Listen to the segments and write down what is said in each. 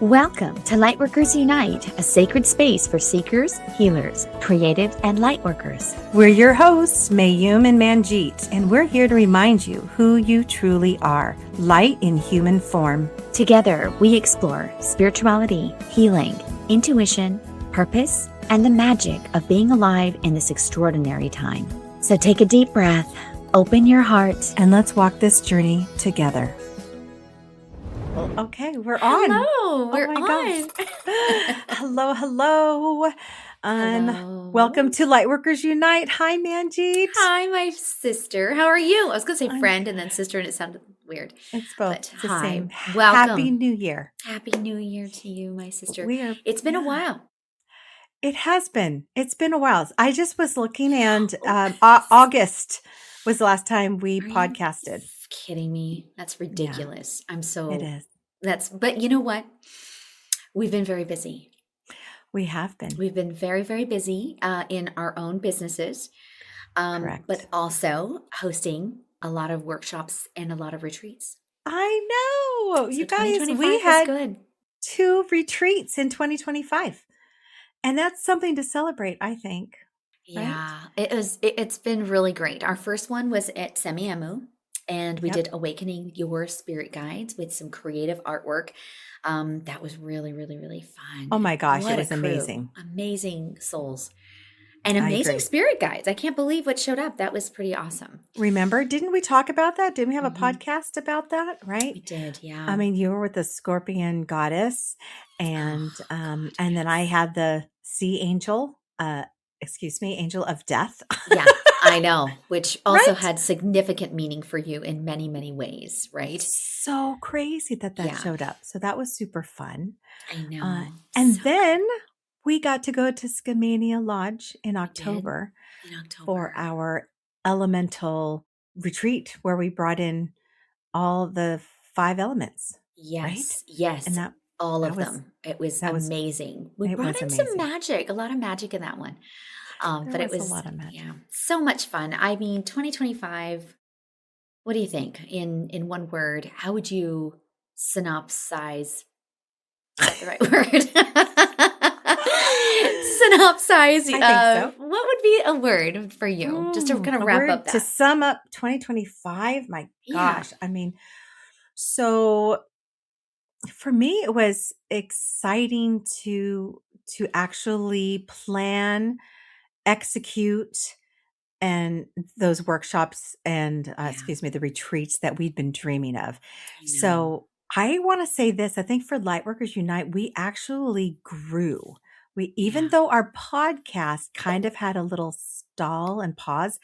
Welcome to Lightworkers Unite, a sacred space for seekers, healers, creatives, and lightworkers. We're your hosts, Mayume and Manjeet, and we're here to remind you who you truly are, light in human form. Together, we explore spirituality, healing, intuition, purpose, and the magic of being alive in this extraordinary time. So take a deep breath, open your heart, and let's walk this journey together. Okay, we're on. Hello, we're on. Hello. Hello. Welcome to Lightworkers Unite. Hi, Manjeet. Hi, my sister. How are you? I was going to say friend and then sister, and it sounded weird. It's both. But it's the hi. same. Welcome. Happy New Year. Happy New Year to you, my sister. It's been a while. It has been. It's been a while. I just was looking, and August was the last time we podcasted. Kidding me? That's ridiculous. Yeah, I'm so. It is. But you know what? We've been very busy. We have been. We've been very, very busy in our own businesses, Correct. But also hosting a lot of workshops and a lot of retreats. I know. So you guys, 2025 we was had good. 2 retreats in 2025. And that's something to celebrate, I think. Yeah, it's been really great. Our first one was at Mayume, and we did Awakening Your Spirit Guides with some creative artwork. That was really, really, really fun. Oh my gosh, What it a was crew. amazing. Amazing souls. And I amazing agree. spirit guides. I can't believe what showed up. That was pretty awesome. Remember, didn't we talk about that? Didn't we have a podcast about that? Right? We did, yeah. I mean, you were with the Scorpion goddess, and then I had the sea angel, angel of death. Yeah, I know, which also Right? had significant meaning for you in many, many ways, right? So crazy that showed up. So that was super fun. I know. And So then we got to go to Skamania Lodge in October in for our elemental retreat where we brought in all the 5 elements. Yes, right? yes. And that all of was- them. It was that was- amazing. We it brought was in some amazing. magic, a lot of magic in that one. But it was was a lot of magic. Yeah, so much fun. I mean, 2025, what do you think? In one word, how would you synopsize? Is that the right word? Synopsize. I think so. What would be a word for you? Just to kind of wrap up that. To sum up 2025, my gosh. I mean, so for me, it was exciting to actually plan, execute, and those workshops and the retreats that we'd been dreaming of. So I want to say this. I think for Lightworkers Unite, we actually grew. Even though our podcast kind of had a little stall and pause,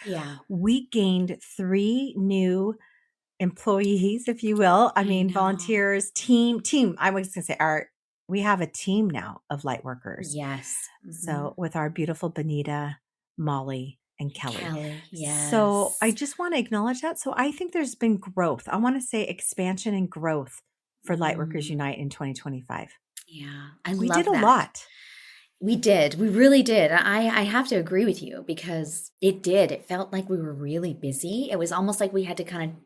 we gained 3 new employees, if you will. I mean, volunteers, team. I was going to say we have a team now of Lightworkers. Yes. So with our beautiful Benita, Molly, and Kelly. Yes. So I just want to acknowledge that. So I think there's been growth. I want to say expansion and growth for Lightworkers Unite in 2025. Yeah. We did a lot. We did. We really did. I have to agree with you because it did. It felt like we were really busy. It was almost like we had to kind of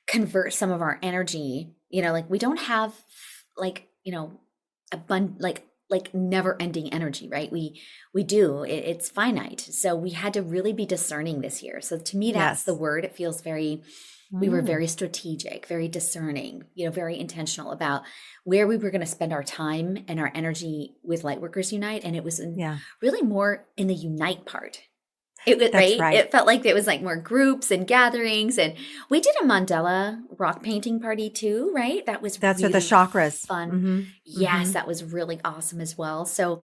convert some of our energy. Like we don't have like never ending energy, right? We do. It's finite. So we had to really be discerning this year. So to me, that's the word. It feels we were very strategic, very discerning, very intentional about where we were going to spend our time and our energy with Lightworkers Unite. And it was really more in the unite part. It was right. It felt like it was like more groups and gatherings, and we did a mandala rock painting party too, right? That's really with the chakras. Fun. Mm-hmm. Yes, that was really awesome as well. So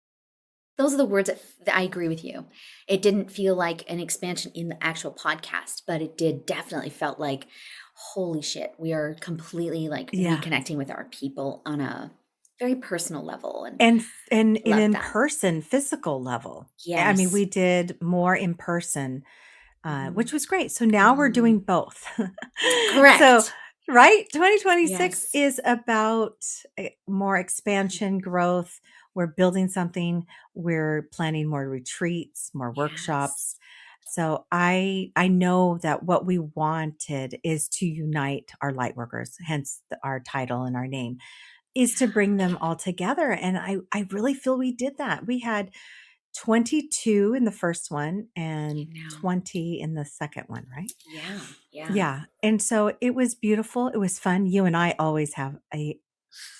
those are the words that I agree with you. It didn't feel like an expansion in the actual podcast, but it definitely felt like, holy shit, we are completely reconnecting with our people on a very personal level and in person, physical level. Yes. I mean, we did more in person, which was great. So now we're doing both. Correct. So, right. 2026 is about more expansion, growth. We're building something. We're planning more retreats, more workshops. So I know that what we wanted is to unite our light workers, hence our title and our name. is to bring them all together. And I really feel we did that. We had 22 in the first one and 20 in the second one, right? Yeah. Yeah. Yeah. And so it was beautiful. It was fun. You and I always have a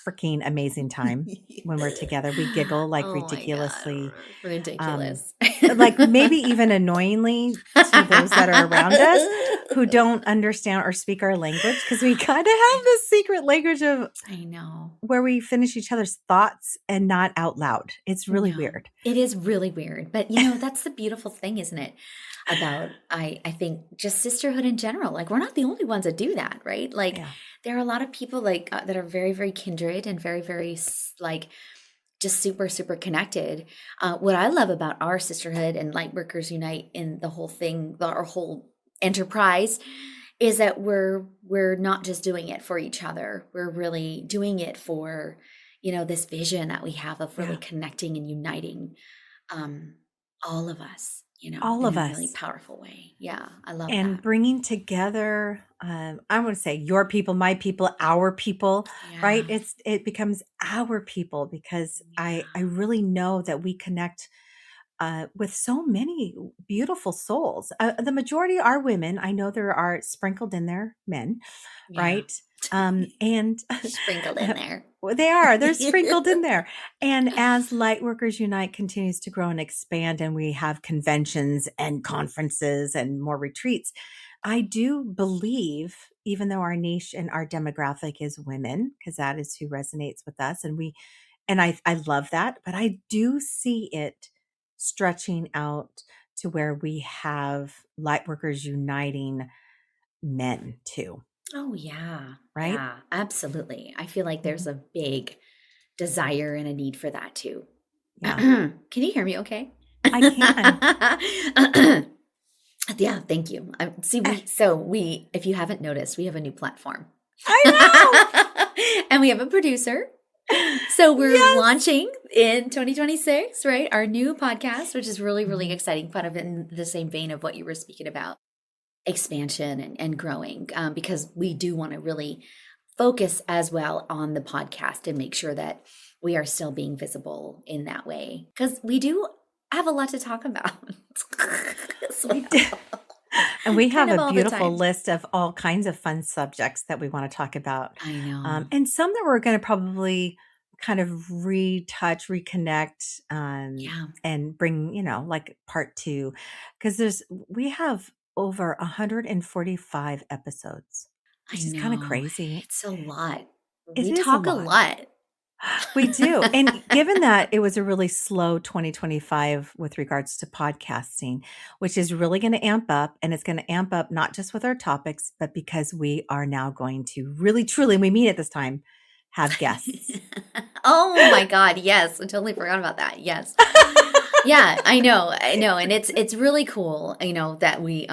freaking amazing time when we're together. We giggle like Oh my God. ridiculously, Ridiculous. like maybe even annoyingly to those that are around us who don't understand or speak our language, because we kind of have this secret language of I know. where we finish each other's thoughts and not out loud. It's really No, weird. it is really weird. But that's the beautiful thing, isn't it? About I think just sisterhood in general. Like we're not the only ones that do that, right? Like Yeah. there are a lot of people like that are very, very kindred and very, very like just super, super connected. What I love about our sisterhood and Lightworkers Unite in the whole thing, our whole enterprise, is that we're not just doing it for each other. We're really doing it for, this vision that we have of really connecting and uniting all of us, All in of a really us. powerful way. Yeah, I love And that. bringing together, I want to say your people, my people, our people, right? Yeah. It becomes our people, because Yeah. I really know that we connect with so many beautiful souls. The majority are women. I know there are sprinkled in there men, Yeah. right? And Sprinkled in there. well, they're sprinkled in there. And as Lightworkers Unite continues to grow and expand, and we have conventions and conferences and more retreats, I do believe, even though our niche and our demographic is women, because that is who resonates with us, and I love that, but I do see it stretching out to where we have Lightworkers uniting men too, Oh, yeah. right? Yeah, absolutely. I feel like there's Mhm. a big desire and a need for that too. Yeah, Can you hear me okay? I can. Yeah, thank you. See, if you haven't noticed, we have a new platform. I And we have a producer. So know. we're Yes. launching in 2026, right? Our new podcast, which is really, really Mhm. exciting, kind of in the same vein of what you were speaking about, expansion and growing, because we do want to really focus as well on the podcast and make sure that we are still being visible in that way, because we do have a lot to talk about. as We well. did. And we Kind have of a all the beautiful time. list of all kinds of fun subjects that we want to talk about. I know. And some that we're going to probably kind of retouch, reconnect, Yeah, and bring, like part two, because we have over 145 episodes, I which is kind of know. crazy. It's a lot. It We is a talk a lot. lot. We do. And given that it was a really slow 2025 with regards to podcasting, which is really going to amp up, and it's going to amp up not just with our topics, but because we are now going to really, truly, and we mean it this time, have guests. Oh my God, yes. I totally forgot about that. Yes. Yeah, I know. I know. And it's really cool, that we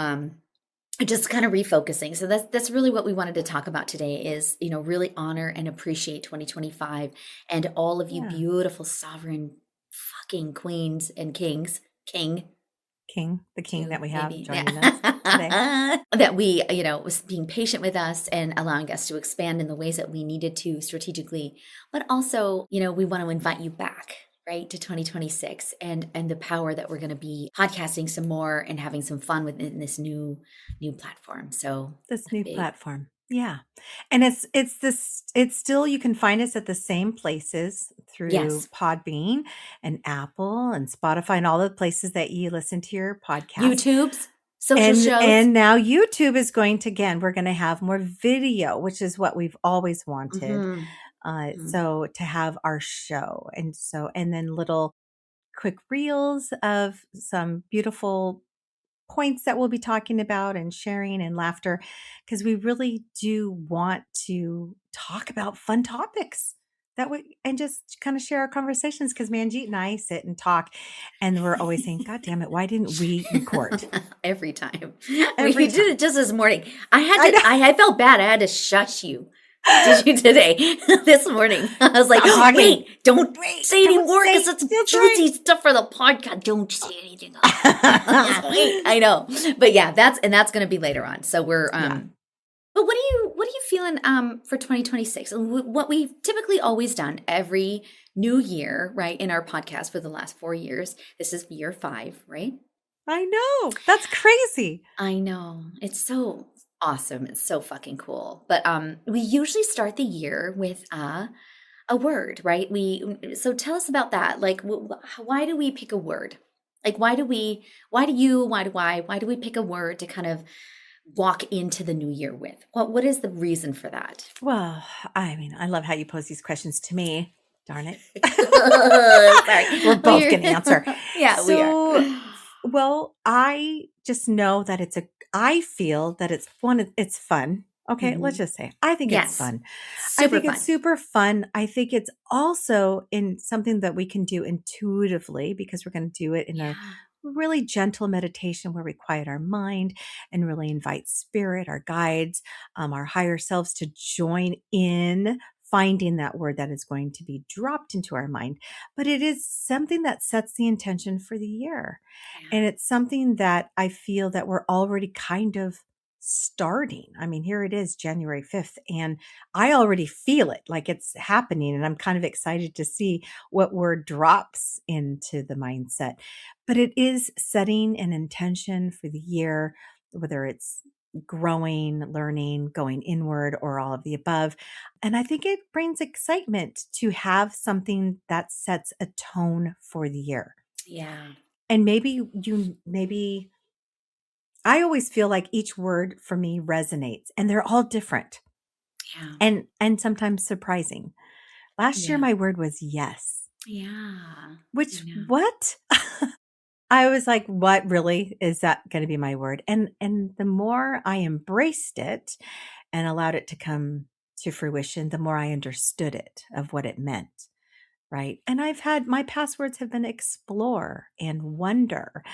just kind of refocusing. So that's really what we wanted to talk about today is, really honor and appreciate 2025 and all of you Yeah. beautiful sovereign fucking queens and kings, The king too, that we have maybe. joining us today. That we, was being patient with us and allowing us to expand in the ways that we needed to strategically, but also, we want to invite you back, right, to 2026 and the power that we're going to be podcasting some more and having some fun within this new platform. So This new big. platform. Yeah. And it's still, you can find us at the same places through Yes. Podbean and Apple and Spotify and all the places that you listen to your podcast. YouTube's social And shows. now YouTube is going to, again, we're going to have more video, which is what we've always wanted. So to have our show, and then little quick reels of some beautiful points that we'll be talking about and sharing and laughter, because we really do want to talk about fun topics that we, and just kind of share our conversations, because Manjeet and I sit and talk and we're always saying, God damn it, why didn't we record? Every time. Every We did time. it just this morning. I know. I felt bad. I had to shush you. Did you today? This morning. I was like, Stop talking. wait, don't say any don't more say- because it's that's juicy right. stuff for the podcast. Don't say anything else. Wait, I know. But yeah, that's going to be later on. So we're Yeah. But what are you feeling for 2026? What we've typically always done every new year, right? In our podcast for the last 4 years. This is year 5, right? I know. That's crazy. I know. It's so awesome. It's so fucking cool. But we usually start the year with a word, right? So tell us about that. Like why do we pick a word? Like why do we pick a word to kind of walk into the new year with? What is the reason for that? Well, I mean, I love how you pose these questions to me. Darn it. Sorry. We're both going to answer. Yeah, we are. So, well, I just know that I feel that it's fun. Okay, let's Mhm. just say, I think it's Yes. fun. I Super think it's fun. super fun. I think it's also in something that we can do intuitively because we're going to do it in a Yeah. really gentle meditation where we quiet our mind and really invite spirit, our guides, our higher selves to join in finding that word that is going to be dropped into our mind. But it is something that sets the intention for the year. Yeah. And it's something that I feel that we're already kind of starting. I mean, here it is, January 5th, and I already feel it like it's happening. And I'm kind of excited to see what word drops into the mindset. But it is setting an intention for the year, whether it's growing, learning, going inward, or all of the above. And I think it brings excitement to have something that sets a tone for the year. Yeah. And maybe I always feel like each word for me resonates and they're all different Yeah. and sometimes surprising. Last year Yeah. my word was yes, Yeah. I which know. what? I was like, what really is that going to be my word? And the more I embraced it and allowed it to come to fruition, the more I understood it of what it meant. Right. And I've had my passwords have been explore and wonder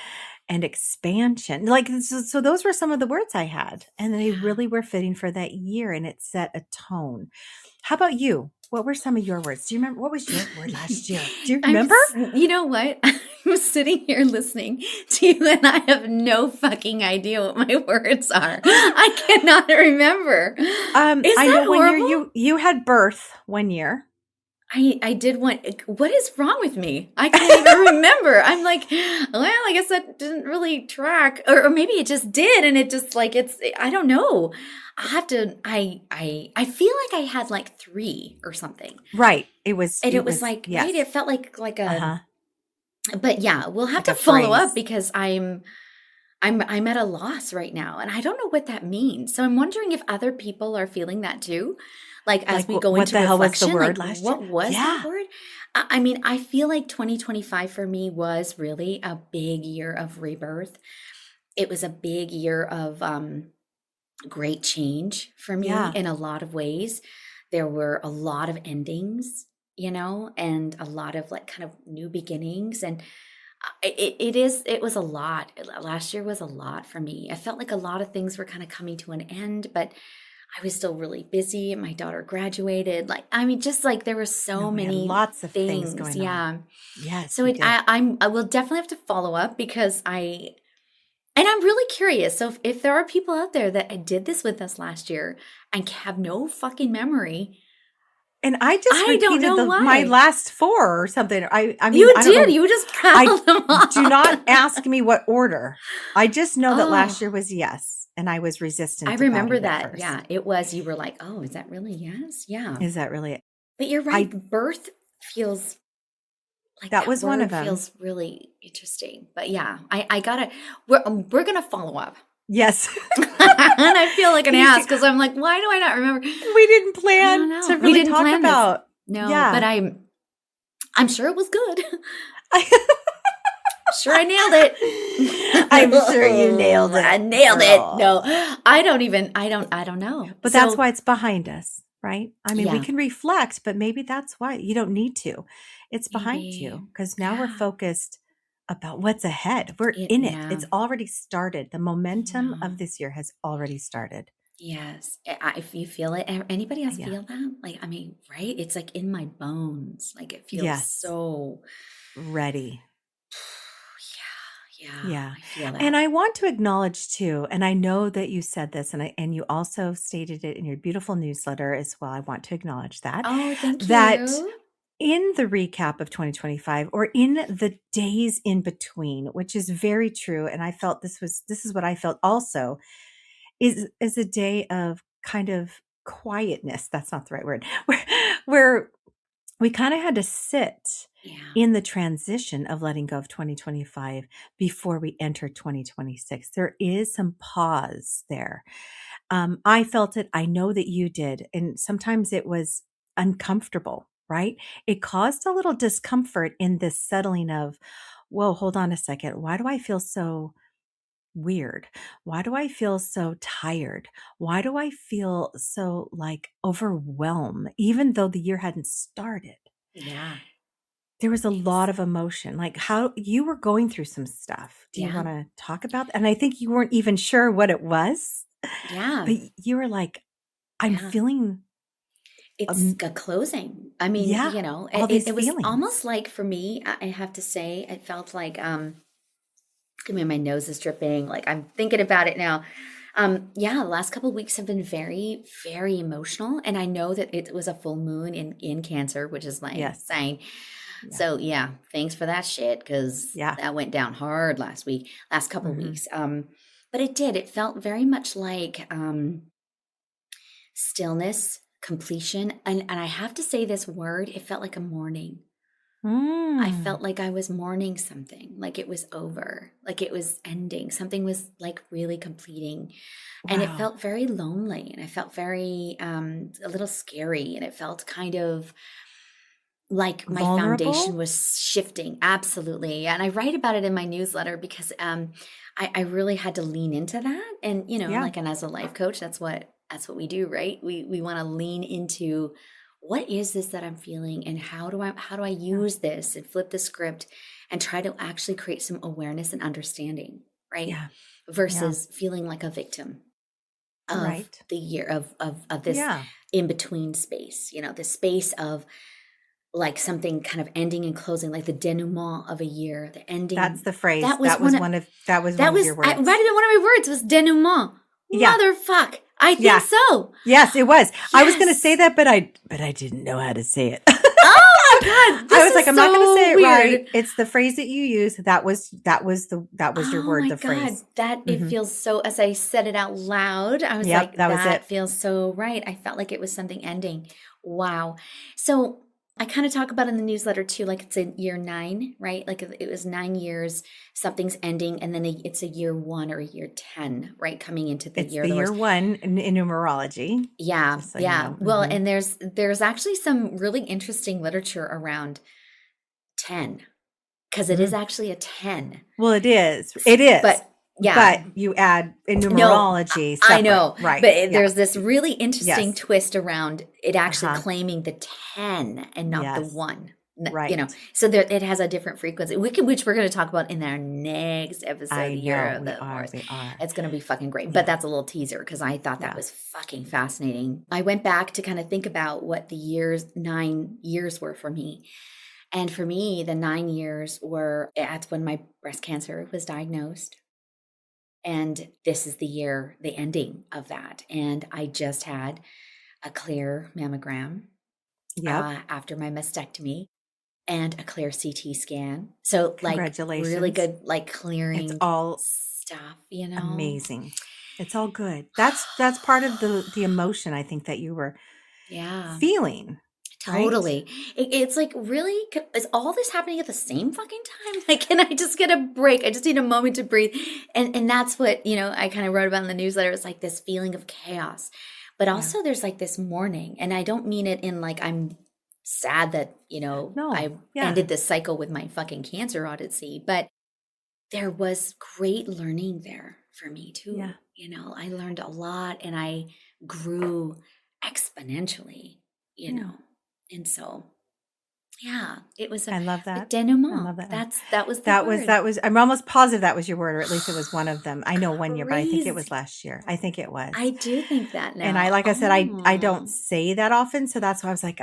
and expansion. Like, so those were some of the words I had, and they Yeah. really were fitting for that year and it set a tone. How about you? What were some of your words? Do you remember what was your word last year? Do you remember? You know what? I'm sitting here listening to you and I have no fucking idea what my words are. I cannot remember. Is I that know one year horrible? you had birth one year. I did want what is wrong with me? I can't even remember. I'm like, well, I guess that didn't really track. Or maybe it just did and it just like it's I don't know. I have to I feel like I had like 3 or something. Right. And it It was was like, right, yes. it felt like a Uh-huh. but yeah, we'll have Like to a follow up phrase. because I'm at a loss right now and I don't know what that means. So I'm wondering if other people are feeling that too. Like as Like we go what into the hell was the reflection, word like last year? what was that Yeah. word? I mean, I feel like 2025 for me was really a big year of rebirth. It was a big year of great change for me Yeah. in a lot of ways. There were a lot of endings, and a lot of like kind of new beginnings. And it was a lot. Last year was a lot for me. I felt like a lot of things were kind of coming to an end, but I was still really busy. My daughter graduated. Like, I mean, just like there were No, so we had many lots of things things. going on. Yeah. Yes, So we did. I will definitely have to follow up because and I'm really curious. So if there are people out there that did this with us last year and have no fucking memory, And I just I don't repeated know my why. last 4 or something. I mean, You I don't did. know. You just I rattled them do not off. ask me what order. I just know that last year Oh, was yes, and I was I resistant about remember it at that. Yeah, first. it was. You were like, "Oh, is that really yes?" Yeah. Is that really it? But you're right. I Birth feels like that that was one of word them. feels really interesting. But yeah, I gotta. We're gonna follow up, Yes. and I feel like an Can you ass see because I'm like, why do I not remember? we didn't I don't plan to know. We really didn't talk plan this. about. No, but Yeah. I'm sure it was good. Sure, I nailed it. I'm sure you nailed I it, nailed it. No, girl. I don't know. But that's So why it's behind us, right? I mean, we yeah, can reflect, but maybe that's why you don't need to. It's behind maybe. you because now we're Yeah. focused about what's ahead. We're in it. Yeah. It's already started. The I momentum know. of this year has already started. Yes. If you feel it, anybody else Yeah. feel that? Like, I mean, right? It's like in my bones. Like it feels Yes. so, Ready. Yeah, Yeah. I feel that. And I want to acknowledge too, and I know that you said this and you also stated it in your beautiful newsletter as well. I want to acknowledge that Oh, thank that you. in the recap of 2025 or in the days in between, which is very true, and I felt this is what I felt also is a day of kind of quietness. That's not the right word. Where we kind of had to sit Yeah. in the transition of letting go of 2025 before we enter 2026. There is some pause there. I felt it. I know that you did. And sometimes it was uncomfortable, right? It caused a little discomfort in this settling of, whoa, hold on a second. Why do I feel so weird? Why do I feel so tired? Why do I feel so like overwhelmed, even though the year hadn't started? Yeah. There was a lot Ex- of emotion, like how you were going through some stuff. Do you Yeah. wanna talk about that? And I think you weren't even sure what it was, Yeah. but you were like, "I'm Yeah. feeling, It's a closing. I mean, yeah, you know, all these it was feelings." almost like for me, I have to say, it felt like, I mean, my nose is dripping. Like I'm thinking about it now. Yeah, the last couple of weeks have been very, very emotional. And I know that it was a full moon in Cancer, which is my Yes. sign. Yeah. So yeah, thanks for that shit, because Yeah. that went down hard last couple of Mhm. weeks. But it did. It felt very much like stillness, completion. And I have to say this word, it felt like a mourning. I Mm. felt like I was mourning something, like it was over, like it was ending. Something was like really completing. And it Wow. felt very lonely, and I felt very a little scary, and it felt kind of like my foundation Vulnerable? was shifting. Absolutely. And I write about it in my newsletter because I really had to lean into that. And you know, Yeah. like, and as a life coach, that's what we do, right? We want to lean into what is this that I'm feeling, and how do I Yeah. use this and flip the script and try to actually create some awareness and understanding, right? Yeah. Yeah. Versus feeling like a victim of Right. the year of this Yeah. in between space, the space of like something kind of ending and closing, like the denouement of a year, the That's ending. the phrase. That was That was one of your I words. read it in one of my words was denouement. Yeah. Motherfuck. I think Yeah. so. Yes, it was. I was gonna say Yes. that, but I didn't know how to say it. Oh my God. I This was like, is I'm not gonna say so it right. weird. It's the phrase that you use. That was your Oh word, my the God. phrase. That it Mhm. feels so, as I said it out loud, I was Yep, like, that was that it. feels so right. I felt like it was something ending. Wow. So I kind of talk about in the newsletter too, like it's a year 9, right? Like it was 9 years, something's ending, and then it's a year 1 or a year 10, right? Coming into the It's year of the the horse. year 1 in numerology, Yeah, just so you yeah. know. Well, Mhm. and there's actually some really interesting literature around 10, because it is Mm. actually a 10. Well, it is. It is. But yeah, But you add in no, numerology I separate. know, Right. but Yeah. there's this really interesting Yes. twist around it actually Uh-huh. claiming the 10 and not the Yes. 1. Right. So there it has a different frequency, which we're going to talk about in our next episode, I the year know. of the horse. We are. It's going to be fucking great. But Yeah. that's a little teaser because I thought that Yeah. was fucking fascinating. I went back to kind of think about what the 9 years were for me. And for me, the 9 years that's when my breast cancer was diagnosed. And this is the ending of that. And I just had a clear mammogram Yep. after my mastectomy and a clear CT scan. So, like, really Congratulations. good, like, It's clearing all stuff. amazing. It's all good. That's part of the emotion I think that you were Yeah. feeling, right? Totally. It's like, really? Is all this happening at the same fucking time? Like, can I just get a break? I just need a moment to breathe. And that's what, I kind of wrote about in the newsletter. It's like this feeling of chaos. But Yeah. also there's like this mourning. And I don't mean it in like I'm sad that, No. I Yeah. ended this cycle with my fucking cancer odyssey. But there was great learning there for me Yeah. too. I learned a lot and I grew exponentially, you Yeah. know. And so, yeah, it was I love a that. I denouement. love that. That was the word. That was I'm almost positive that was your word, or at least it was one of them. I know 1 year, but I think it was Crazy. last year. I think it was. I do think that And now. like I said, I don't Oh, say that often, so that's why I was like,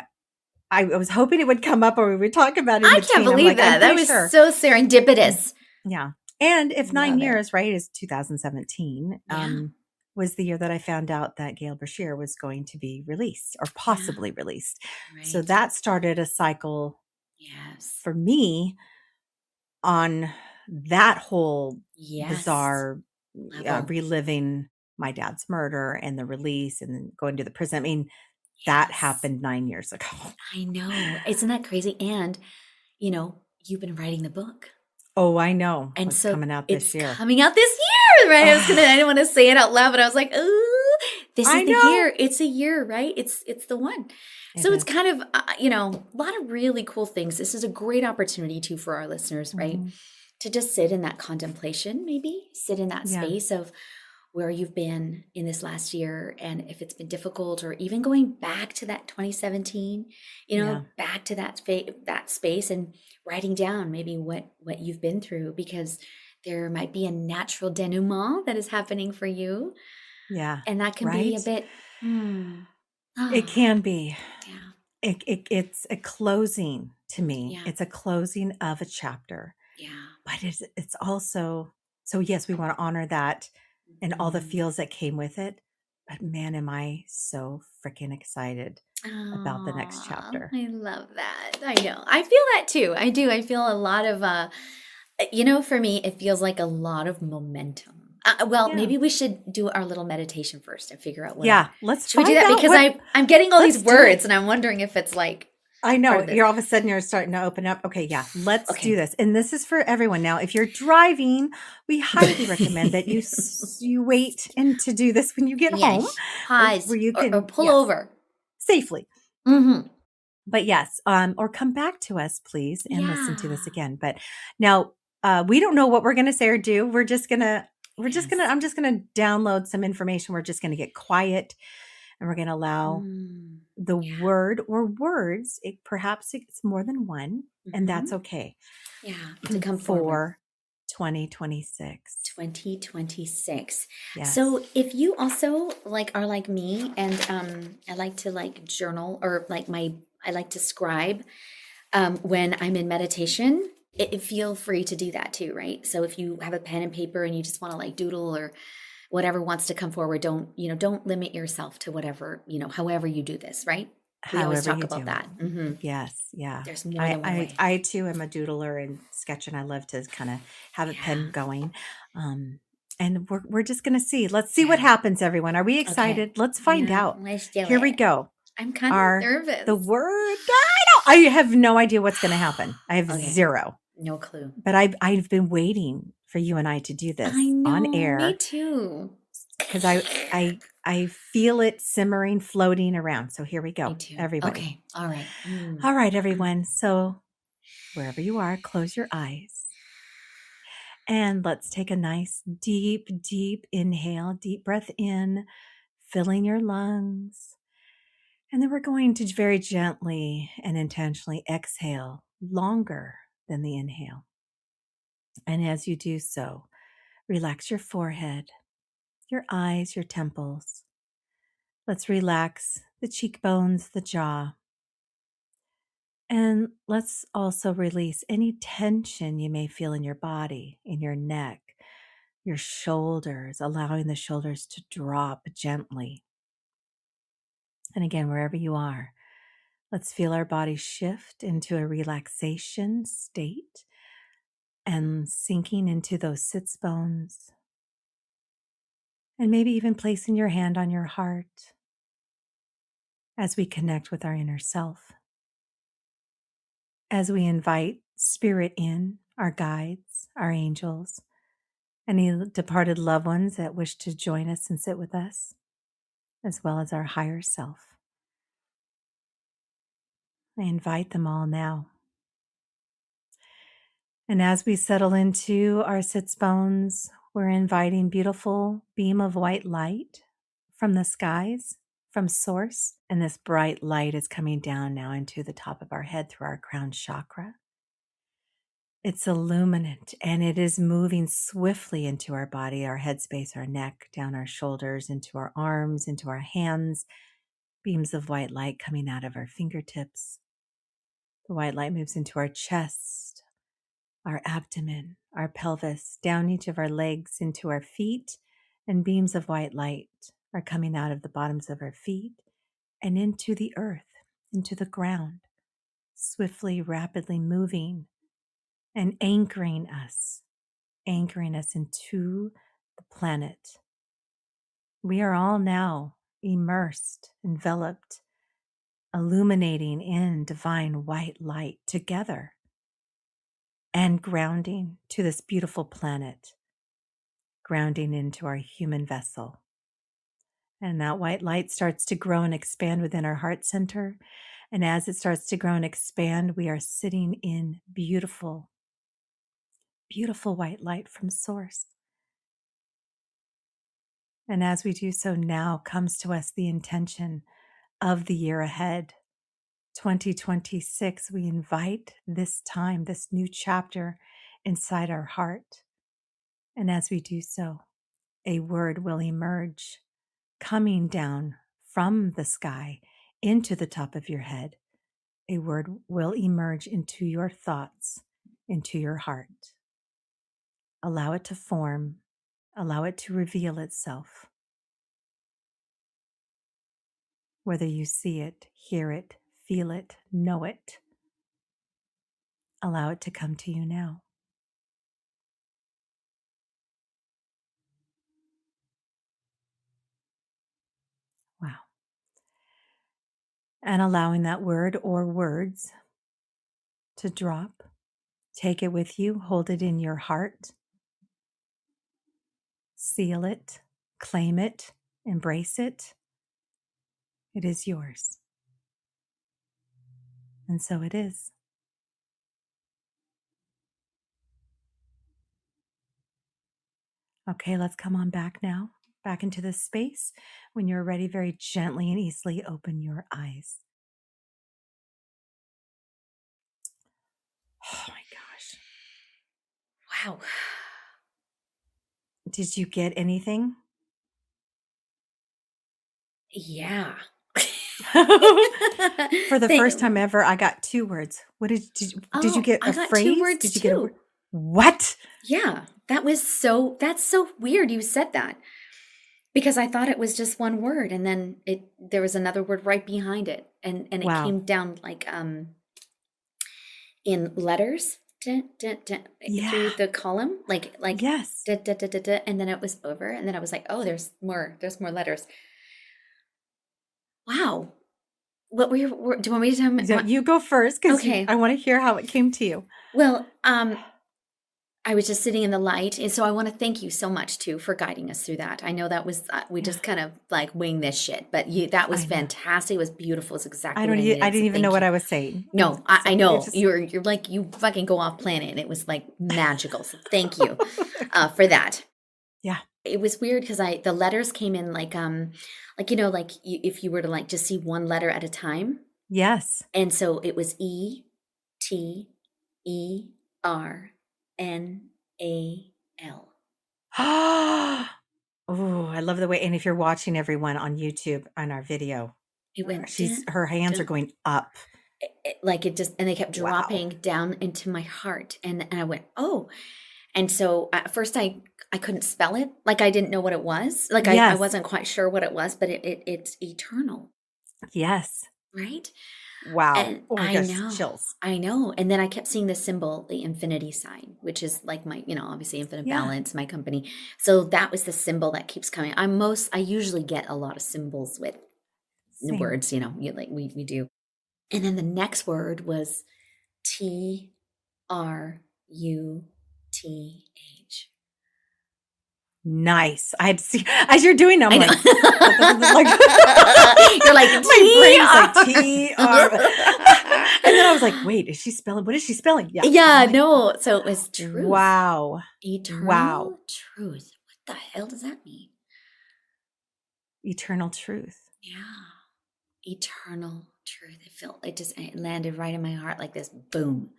I was hoping it would come up or we would talk about it in I can't between. I'm believe like, I'm that. That pretty was sure. so Mm. serendipitous. Yeah. And if 9 Love it. years, right, is 2017, Yeah. was the year that I found out that Gail Brashear was going to be released or Yeah. possibly released. So Right. that started a cycle Yes. for me on that whole Yes. bizarre Level. reliving my dad's murder and the release and then going to the prison. I mean, that Yes. happened 9 years ago. I know. Isn't that crazy? And, you've been writing the book. Oh, I know. And It's so coming out it's this year. coming out this year, right? I Ah, didn't want to say it out loud, but I was like, ooh, this I is the know. year. It's a year, right? It's the one. It So it's is. kind of, a lot of really cool things. This is a great opportunity too for our listeners, right? Mhm. To just sit in that contemplation, maybe sit in that Yeah. space of where you've been in this last year and if it's been difficult or even going back to that 2017, Yeah. back to that space and writing down maybe what you've been through because there might be a natural denouement that is happening for you Yeah. and that can be Right? a bit It ah can be. yeah, It's a closing to me. yeah, It's a closing of a chapter, yeah. but it's also, so yes, we want to honor that and all the Mhm. feels that came with it. But man, am I so freaking excited about the next Aw, chapter. I love that. I know. I feel that too. I do. I feel a lot of for me, it feels like a lot of momentum. Well, Yeah. maybe we should do our little meditation first and figure out Yeah. Let's should we do find that? out Because what, I'm getting all these let's do words it. and I'm wondering if it's like I part know of this. you're all of a sudden you're starting to open up. Okay, yeah, let's do Okay. this. And this is for everyone. Now, if you're driving, we highly recommend that you wait and to do this when you get home, Yes. Pause where you or can, pull yes, over. safely. Mm-hmm. But yes, or come back to us, please, and listen to this Yeah. again. But now, we don't know what we're going to say or do. Yes. I'm just gonna download some information. We're just gonna get quiet, and we're gonna allow Mm. the Yeah. word or words. Perhaps it's more than one, and Mm-hmm. that's okay Yeah. To come forward. for 2026. 2026. Yes. So if you also are like me and I like to journal or I like to scribe when I'm in meditation, feel free to do that too, right? So if you have a pen and paper and you just want to doodle or whatever wants to come forward, don't limit yourself to whatever, however you do this, right? We always However talk you about do it. that. Hmm. Yes, yeah. There's more I than one I way. I too am a doodler and sketch, and I love to kind of have a pen Yeah. going. Um, and we're just gonna see. Let's see what Yeah. happens, everyone. Are we Okay. excited? Let's find Yeah. out. Let's do Here we it. go. I'm kind of Our the nervous. word. I have no idea what's gonna happen. I have Okay. zero. No clue. But I've been waiting for you and I to do I this on know, me air too. because I feel it simmering, floating around. So here we Me go, too. everybody. Okay. All right. All right, everyone. So wherever you are, close your eyes and let's take a nice deep, deep inhale, deep breath in, filling your lungs. And then we're going to very gently and intentionally exhale longer than the inhale. And as you do so, relax your forehead, your eyes, your temples. Let's relax the cheekbones, the jaw. And let's also release any tension you may feel in your body, in your neck, your shoulders, allowing the shoulders to drop gently. And again, wherever you are, let's feel our body shift into a relaxation state and sinking into those sits bones. And maybe even placing your hand on your heart as we connect with our inner self. As we invite spirit in, our guides, our angels, any departed loved ones that wish to join us and sit with us, as well as our higher self. I invite them all now. And as we settle into our sits bones, we're inviting beautiful beam of white light from the skies, from source. And this bright light is coming down now into the top of our head through our crown chakra. It's illuminant and it is moving swiftly into our body, our head space, our neck, down our shoulders, into our arms, into our hands, beams of white light coming out of our fingertips. The white light moves into our chest, our abdomen, our pelvis, down each of our legs into our feet, and beams of white light are coming out of the bottoms of our feet and into the earth, into the ground, swiftly, rapidly moving and anchoring us into the planet. We are all now immersed, enveloped, illuminating in divine white light together and grounding to this beautiful planet, grounding into our human vessel. And that white light starts to grow and expand within our heart center. And as it starts to grow and expand, we are sitting in beautiful, beautiful white light from source. And as we do so, now comes to us the intention of the year ahead. 2026, we invite this time, this new chapter inside our heart. And as we do so, a word will emerge, coming down from the sky into the top of your head. A word will emerge into your thoughts, into your heart. Allow it to form, allow it to reveal itself. Whether you see it, hear it, feel it, know it, allow it to come to you now. Wow. And allowing that word or words to drop. Take it with you, hold it in your heart, seal it, claim it, embrace it. It is yours. And so it is. Okay, let's come on back now, back into this space. When you're ready, very gently and easily open your eyes. Oh my gosh. Wow. Did you get anything? Yeah. For the first time ever, I got 2 words. What did you get a I got phrase? 2 words did you too. get a word? What? Yeah, that's so weird you said that. Because I thought it was just one word, and then there was another word right behind it, and it Wow. came down like in letters through the column, like Yes. and then it was over, and then I was like, oh, there's more letters. Wow. What do you want me to tell? You go first, because Okay. I want to hear how it came to you. Well, I was just sitting in the light. And so I want to thank you so much too for guiding us through that. I know that was, we just kind of like wing this shit, but that was fantastic. It was beautiful. It's exactly what I needed. I didn't even know what I was saying. No, I know. You're like, you fucking go off planet. And it was like magical. So thank you for that. Yeah. It was weird because the letters came in like if you were to like just see one letter at a time. Yes. And so it was ETERNAL. Oh, I love the way. And if you're watching everyone on YouTube on our video, it went. Her hands are going up. And they kept dropping down into my heart, and I went, oh. And so at first I couldn't spell it. Like I didn't know what it was. Like I wasn't quite sure what it was, but it's eternal. Yes. Right. Wow. And oh my gosh, chills. I know. And then I kept seeing the symbol, the infinity sign, which is like my, obviously Infinite Balance, my company. So that was the symbol that keeps coming. I usually get a lot of symbols with the words, like we do. And then the next word was TRUTH. Nice. I had to see as you're doing. I'm like, you're like my brain's like TR. And then I was like, wait, is she spelling? What is she spelling? Yeah. No. So it was truth. Wow. Eternal truth. What the hell does that mean? Eternal truth. Yeah. Eternal truth. It landed right in my heart like this. Boom.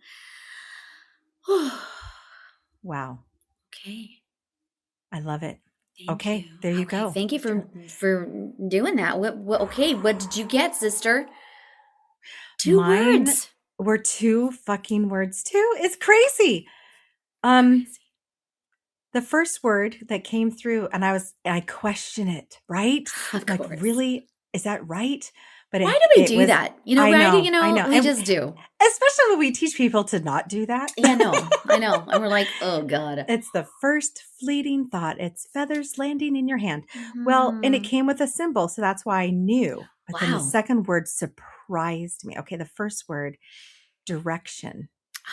Wow. Okay. I love it. Okay, there you go. Thank you for doing that. What did you get, sister? 2 words. Were 2 fucking words too. It's crazy. the first word that came through, and I question it, right? Of Like, course. really, is that right? But Why do we it do was, that? I Why do know. we And just do. especially when we teach people to not do that. Yeah, no, I know. And we're like, oh God. It's the first fleeting thought. It's feathers landing in your hand. Well, and it Mhm. came with a symbol, so that's why I knew. But then the Wow. second word surprised me. Okay, the first word, direction,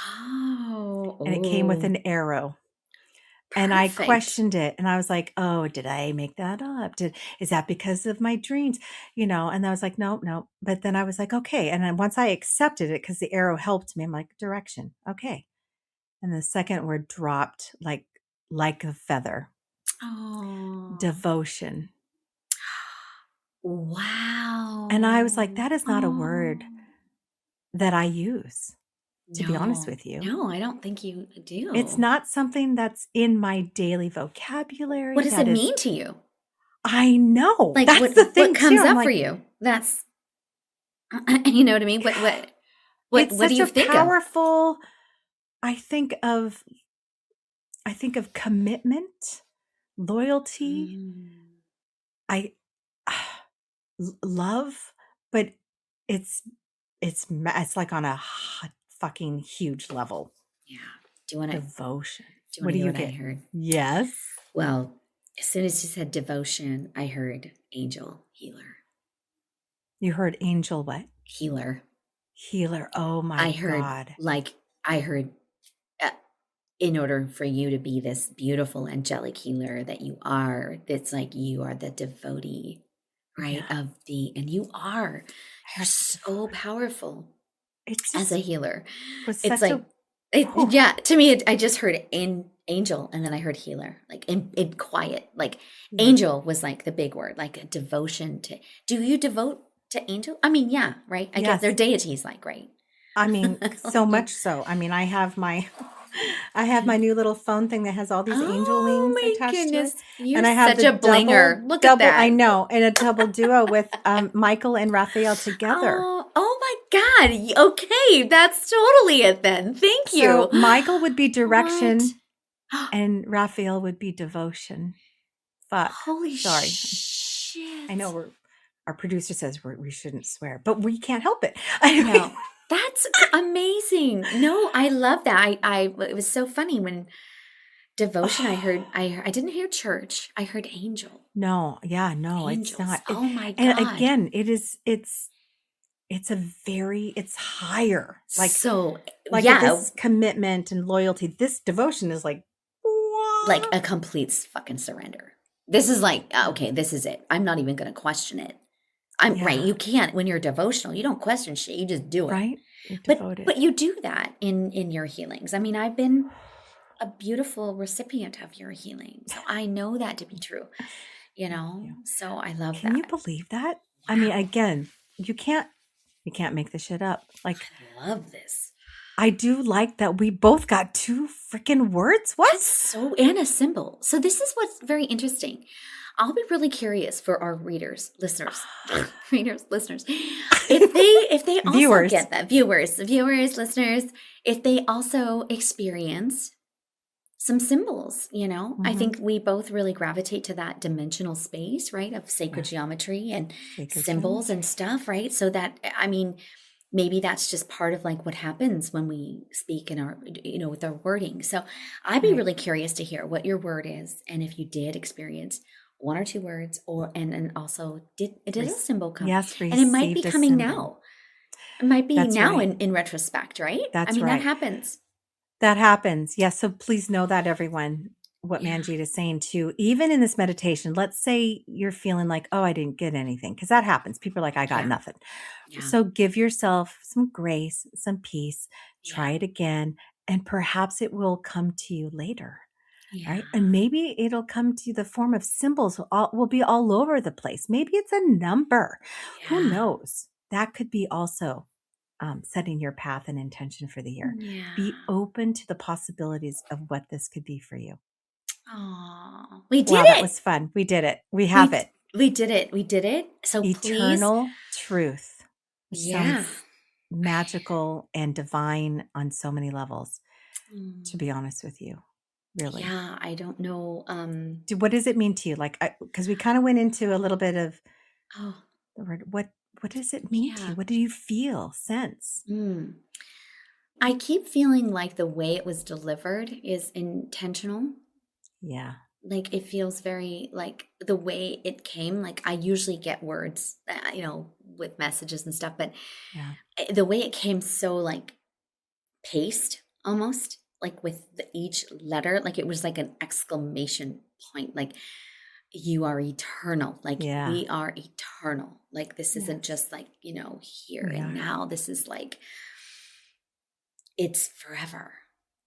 Oh, and it came with oh, an arrow. And I perfect. questioned it, and I was like, "Oh, did I make that up? Is that because of my dreams?" And I was like, "No, no." But then I was like, "Okay." And then once I accepted it, because the arrow helped me, I'm like, "Direction, okay." And the second word dropped like a feather. Oh, Devotion. And I was like, wow. that is not a word Oh, that I use, to be honest no, with you. no, I don't think you It's do. not something that's in my daily What vocabulary. does it That is, mean to you? I know. Like, That's the what thing too. comes I'm up for like, you? That's, you know what I mean? it's What do such you a think of? powerful, I think of I think of commitment, loyalty, Mm, I love, but it's it's like on a fucking huge level. yeah. Do you want to? Devotion. Do you want What to do hear you what I get? heard? Yes. Well, as soon as you said devotion, I heard angel healer. You heard angel what? Healer. Healer. Oh my I heard God. like I heard uh, in order for you to be this beautiful angelic healer that you are, it's like you are the devotee, right? Yeah. And you are, I you're have to so devote. powerful It as a just healer. was It's such like, a whew. yeah, to me, I just heard angel and then I heard healer, like in quiet. Like Yeah. angel was like the big word, like a devotion to, do you devote to angel? I mean, yeah, right? I guess they're Yes. deities, like, right? I mean, so Like, much so. I mean, I have my I have my new little phone thing that has all these angel oh wings my attached to it. goodness, you're And I have such the a blinger. Look at I that. know, and a double duo with Michael and Raphael together. Oh my God. Okay, that's totally it then. Thank So you. Michael would be What? direction and Raphael would be devotion. Fuck. Holy Sorry. I know shit. our producer says we shouldn't swear, but we can't help it. Anyway. No, that's amazing. No, I love that. It was so funny when devotion, I didn't hear church. I heard angel, No, yeah, no, it's angels. not. Oh my And God. again, it's higher. So, Like if this yeah, is commitment and loyalty, this devotion is like, like what? a complete fucking surrender. This is like, Yeah. okay, this is it. I'm not even going to question it. I'm right. Yeah, You can't when you're devotional. You don't question shit. You just do it. right? You're But devoted. you do that in your healings. I mean, I've been a beautiful recipient of your healing, so I know that to be true. Thank you. So I love Can you that. believe that? I mean, Wow, again, you can't make this shit up. Like, I love this. I do like that we both got two freaking words. That's What? so, and a symbol. So this is what's very interesting. I'll be really curious for our readers, listeners, readers, listeners, if they also Viewers. get that, viewers, listeners, if they also experience some symbols, I Hmm. think we both really gravitate to that dimensional space, right? Of Yeah. sacred geometry and Sacred symbols and geometry. stuff, right? So that, I mean, maybe that's just part of like what happens when we speak in our, with our wording. So I'd be Right. really curious to hear what your word is. And if you did experience one or two words, and also did a symbol come? Yes, And it might be received a coming symbol. now. It might be That's now right. in retrospect, right? I That's mean, that right. happens. That happens. Yes. So please know that, everyone, what Yeah. Manjeet is saying too. Even in this meditation, let's say you're feeling like, oh, I didn't get anything, because that happens. People are like, I got Yeah. nothing. Yeah. So give yourself some grace, some peace, Yeah. try it again, and perhaps it will come to you later. Yeah. Right. And maybe it'll come to the form of symbols, will be all over the place. Maybe it's a number. Who Yeah. knows? That could be also setting your path and intention for the year. Yeah. Be open to the possibilities of what this could be for you. Oh, we did Wow, that it. was fun. We did it. We have We it. we did it. We did it. So please, Eternal truth, which yeah. sounds magical and divine on so many levels, to Mm. be honest with you. really? Yeah, I don't know. What does it mean to you? Like, because we kind of went into a little bit of Oh, the word. What does it mean to yeah. you? What do you feel, sense? Mm. I keep feeling like the way it was delivered is intentional. Yeah. Like it feels very like the way it came. Like I usually get words, with messages and stuff, but Yeah. the way it came so like paced almost like with each letter, like it was like an exclamation point, like you are eternal, like Yeah. we are eternal, like this isn't Yes. just like here We and are. now, this is like it's forever.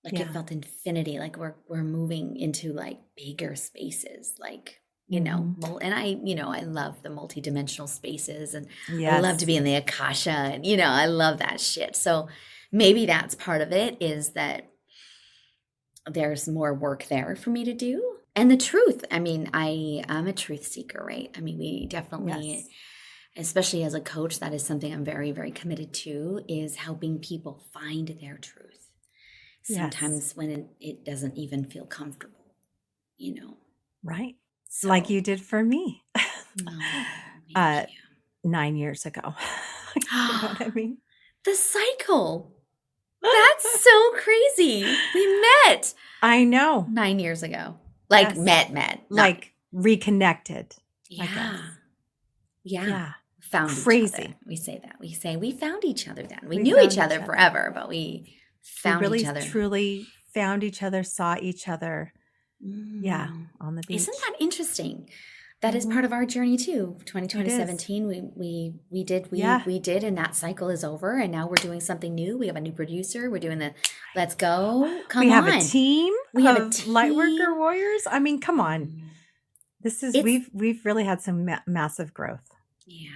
Like it Yeah. felt infinity, like we're moving into like bigger spaces, like Mm-hmm. and I love the multidimensional spaces, and I love to Yes. be in the akasha, and I love that shit. So maybe that's part of it, is that there's more work there for me to do. And the truth, I mean, I'm a truth seeker, right? I mean, we definitely, Yes. especially as a coach, that is something I'm very, very committed to, is helping people find their truth. Yes. Sometimes when it doesn't even feel comfortable, Right. Like So, you did for me. oh, uh, thank 9 years ago. you. You know what I mean? The cycle. That's so crazy. We met I know. 9 years ago. Like Yes. met. Like reconnected, I Yeah. guess. Yeah. Yeah. Found each other. Crazy. We say that. We say we found each other then. We We knew each found each other other. forever, but we We found really each other. truly found each other, saw each other. Yeah. On the beach. Isn't that interesting? That is Mhm. part of our journey too. It 2017, we did, Yeah. we did, and that cycle is over, and now we're doing something new. We have a new producer. We're doing the Let's Go. Come We on. have a team We have a of team. Lightworker warriors. I mean, come on. This is we've really had some massive growth. Yeah,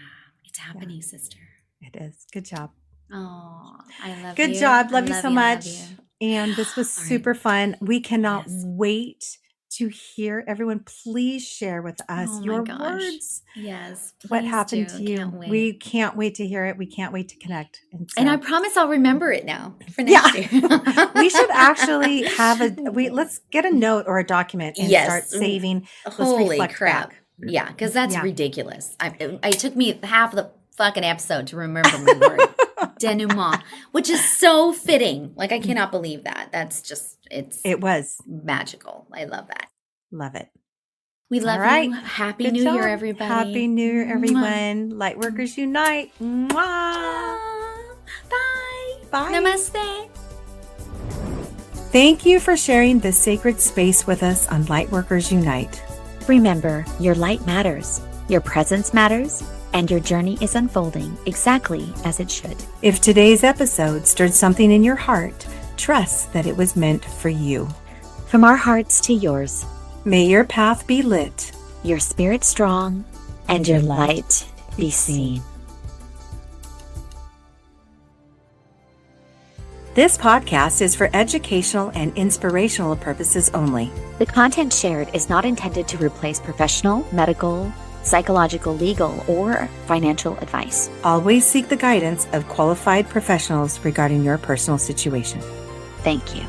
it's happening, sister. It is. Good job. Oh, I love Good you. job. Love I you love so you, I love much. you. And this was All right. super fun. We cannot Yes. wait to hear. Everyone, please share with us Oh my your gosh. words. Yes, What please happened do. to you? Can't wait. We can't wait to hear it. We can't wait to connect. And I promise I'll remember it now for next year. We should actually have let's get a note or a document and start saving. Let's Holy reflect crap. back. Yeah, because that's Yeah. ridiculous. It took me half the fucking episode to remember my word. Denouement, which is so fitting. Like, I cannot believe that. That's just, It was magical. I love that. Love it. We love All right. you. Happy Good New job. Year, everybody. Happy New Year, Mwah. everyone. Lightworkers Unite. Mwah. Bye. Bye. Namaste. Thank you for sharing this sacred space with us on Lightworkers Unite. Remember, your light matters, your presence matters, and your journey is unfolding exactly as it should. If today's episode stirred something in your heart, trust that it was meant for you. From our hearts to yours, may your path be lit, your spirit strong, and your light be seen. This podcast is for educational and inspirational purposes only. The content shared is not intended to replace professional, medical, psychological, legal, or financial advice. Always seek the guidance of qualified professionals regarding your personal situation. Thank you.